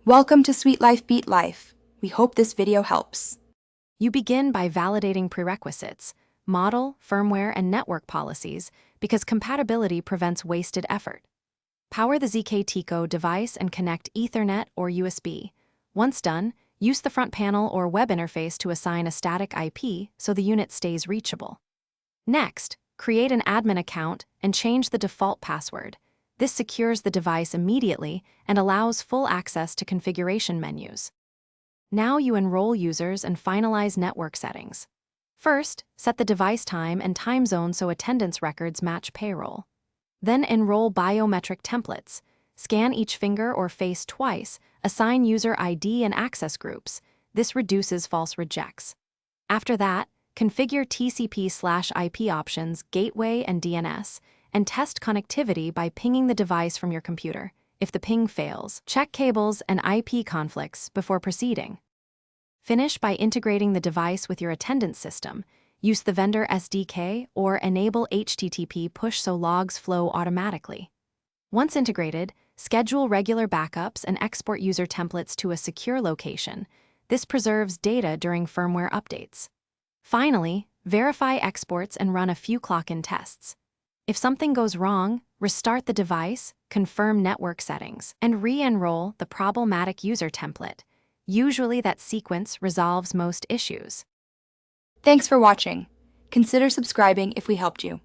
Welcome to Sweet Life Beat Life. We hope this video helps. You begin by validating prerequisites, model, firmware, and network policies because compatibility prevents wasted effort. Power the Zkteco device and connect Ethernet or USB. Once done, use the front panel or web interface to assign a static IP so the unit stays reachable. Next, create an admin account and change the default password. This secures the device immediately and allows full access to configuration menus. Now you enroll users and finalize network settings. First, set the device time and time zone so attendance records match payroll. Then enroll biometric templates. Scan each finger or face twice, assign user ID and access groups. This reduces false rejects. After that, configure TCP/IP options, gateway, and DNS, and test connectivity by pinging the device from your computer. If the ping fails, check cables and IP conflicts before proceeding. Finish by integrating the device with your attendance system. Use the vendor SDK or enable HTTP push so logs flow automatically. Once integrated, schedule regular backups and export user templates to a secure location. This preserves data during firmware updates. Finally, verify exports and run a few clock-in tests. If something goes wrong, restart the device, confirm network settings, and re-enroll the problematic user template. Usually that sequence resolves most issues. Thanks for watching. Consider subscribing if we helped you.